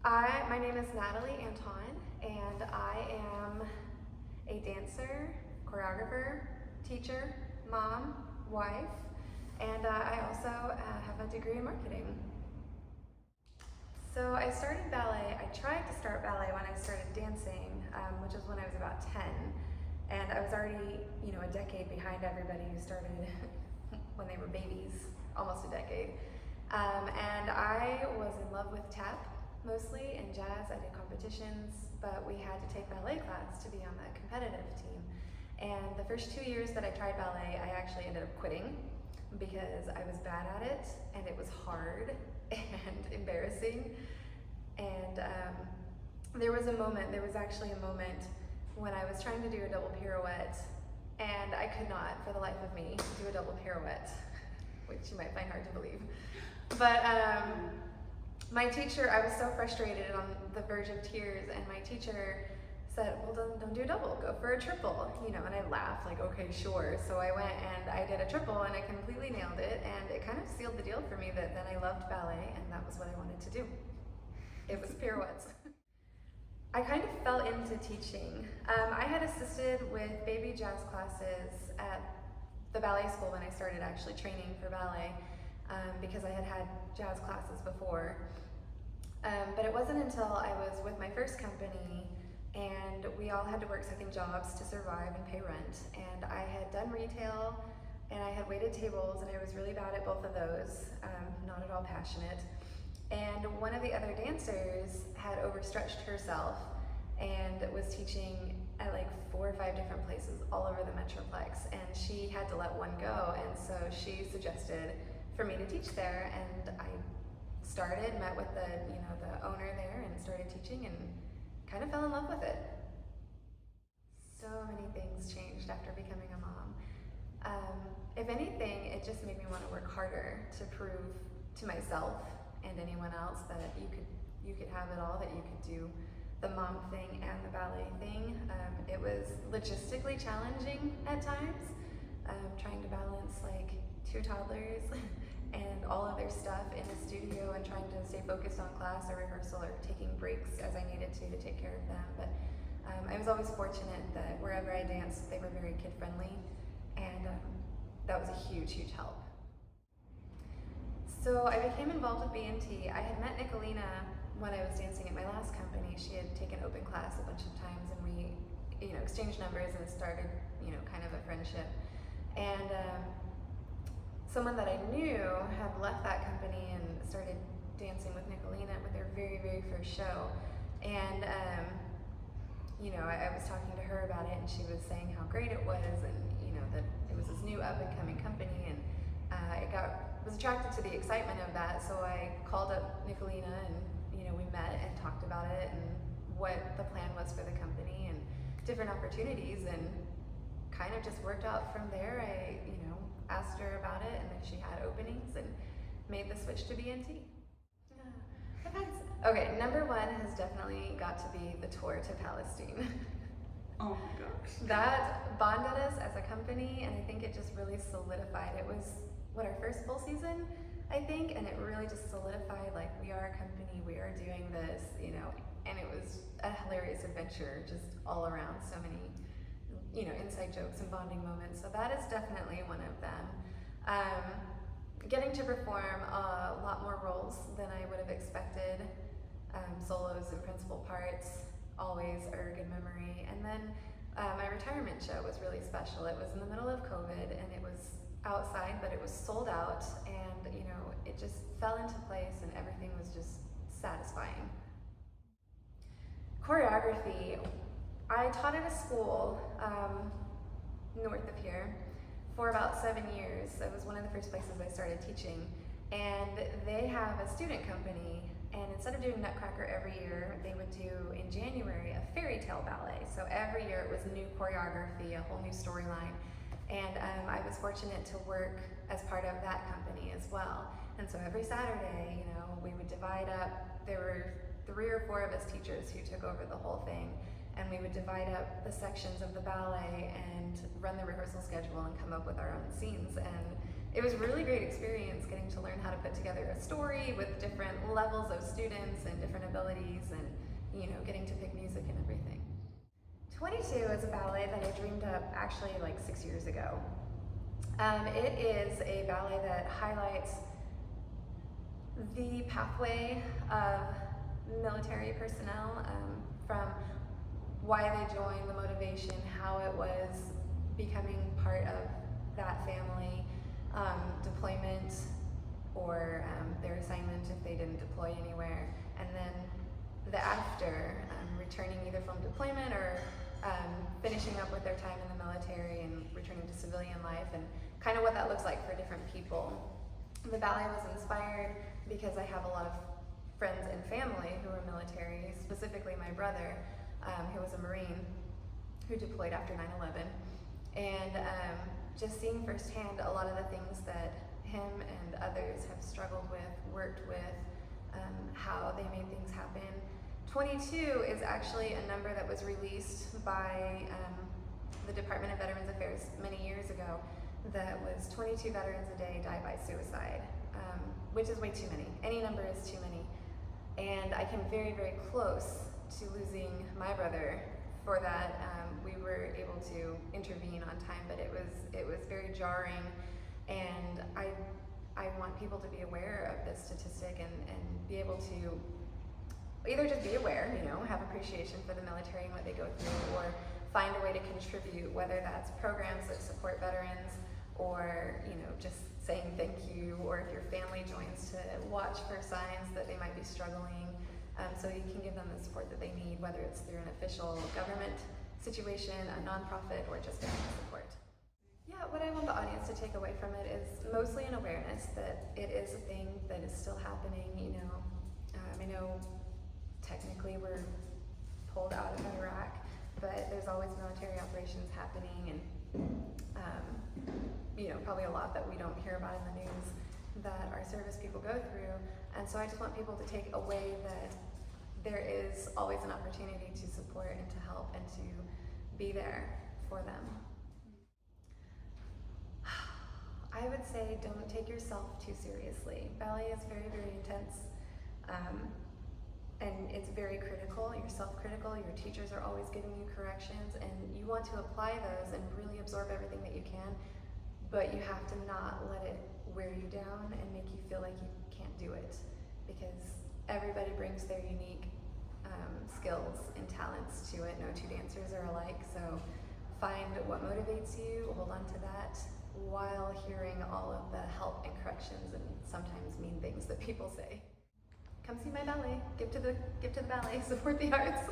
My name is Natalie Anton, and I am a dancer, choreographer, teacher, mom, wife, and I also have a degree in marketing. So I started ballet. I tried to start ballet when I started dancing, which is when I was about 10, and I was already, a decade behind everybody who started when they were babies, almost a decade. And I was in love with tap mostly and jazz. I did competitions, but we had to take ballet class to be on the competitive team. And the first 2 years that I tried ballet, I actually ended up quitting because I was bad at it and it was hard and embarrassing. And there was actually a moment when I was trying to do a double pirouette and I could not, for the life of me, do a double pirouette, which you might find hard to believe. But my teacher, I was so frustrated on the verge of tears, and my teacher said, well, don't do a double, go for a triple, and I laughed like, okay, sure. So I went and I did a triple and I completely nailed it, and it kind of sealed the deal for me that then I loved ballet and that was what I wanted to do. It was pirouettes. I kind of fell into teaching. I had assisted with baby jazz classes at the ballet school when I started actually training for ballet, because I had had jazz classes before. But it wasn't until I was with my first company and we all had to work second jobs to survive and pay rent. And I had done retail and I had waited tables and I was really bad at both of those, not at all passionate. And one of the other dancers had overstretched herself and was teaching at like 4 or 5 different places all over the Metroplex, and she had to let one go, and so she suggested for me to teach there, and I started, met with the owner there and started teaching and kind of fell in love with it. So many things changed after becoming a mom. If anything, it just made me want to work harder to prove to myself and anyone else that you could have it all, that you could do the mom thing and the ballet thing. It was logistically challenging at times, trying to balance like 2 toddlers and all of their stuff in the studio and trying to stay focused on class or rehearsal or taking breaks as I needed to take care of them. But I was always fortunate that wherever I danced, they were very kid friendly, and that was a huge, huge help. So I became involved with B&T. I had met Nicolina when I was dancing at my last company. She had taken open class a bunch of times and we exchanged numbers and started kind of a friendship. And someone that I knew had left that company and started dancing with Nicolina with their very, very first show. And I was talking to her about it, and she was saying how great it was, and that it was this new up-and-coming company, and I was attracted to the excitement of that. So I called up Nicolina, and we met and talked about it and what the plan was for the company and different opportunities, and kind of just worked out from there. I asked her about it, and then she had openings and made the switch to B&T. Okay, number 1 has definitely got to be the tour to Palestine. Oh my gosh. That bonded us as a company, and I think it just really solidified. It was our first full season, I think, and it really just solidified like we are a company, we are doing this, and it was a hilarious adventure just all around. So many inside jokes and bonding moments. So that is definitely one of them. Getting to perform a lot more roles than I would have expected. Solos and principal parts always are a good memory. And then my retirement show was really special. It was in the middle of COVID and it was outside, but it was sold out, and it just fell into place and everything was just satisfying. Choreography. I taught at a school north of here for about 7 years. It was one of the first places I started teaching, and they have a student company, and instead of doing Nutcracker every year, they would do in January a fairy tale ballet. So every year it was new choreography, a whole new storyline, and I was fortunate to work as part of that company as well. And so every Saturday, we would divide up. There were 3 or 4 of us teachers who took over the whole thing, and we would divide up the sections of the ballet and run the rehearsal schedule and come up with our own scenes. And it was a really great experience getting to learn how to put together a story with different levels of students and different abilities, and getting to pick music and everything. 22 is a ballet that I dreamed up actually like 6 years ago. It is a ballet that highlights the pathway of military personnel, from why they joined, the motivation, how it was becoming part of that family, deployment, or their assignment if they didn't deploy anywhere, and then the after, returning either from deployment or finishing up with their time in the military and returning to civilian life, and kind of what that looks like for different people. The ballet was inspired because I have a lot of friends and family who were military, specifically my brother, who was a Marine who deployed after 9/11, and just seeing firsthand a lot of the things that him and others have struggled with, worked with, how they made things happen. 22 is actually a number that was released by the Department of Veterans Affairs many years ago, that was 22 veterans a day die by suicide, which is way too many. Any number is too many. And I came very, very close to losing my brother for that. We were able to intervene on time, but it was very jarring, and I want people to be aware of this statistic and be able to either just be aware, have appreciation for the military and what they go through, or find a way to contribute, whether that's programs that support veterans, or just saying thank you, or if your family joins, to watch for signs that they might be struggling, so you can give them the support that they need, whether it's through an official government situation, a nonprofit, or just family support. Yeah, what I want the audience to take away from it is mostly an awareness that it is a thing that is still happening. I know technically we're pulled out of Iraq, but there's always military operations happening, and probably a lot that we don't hear about in the news that our service people go through. And so I just want people to take away that there is always an opportunity to support and to help and to be there for them. I would say don't take yourself too seriously. Ballet is very, very intense, and it's very critical. You're self-critical, your teachers are always giving you corrections, and you want to apply those and really absorb everything that you can, but you have to not let it wear you down and make you feel like you can't do it, because everybody brings their unique skills and talents to it. No two dancers are alike, so find what motivates you, hold on to that, while hearing all of the help and corrections and sometimes mean things that people say. Come see my ballet, give to the ballet, support the arts.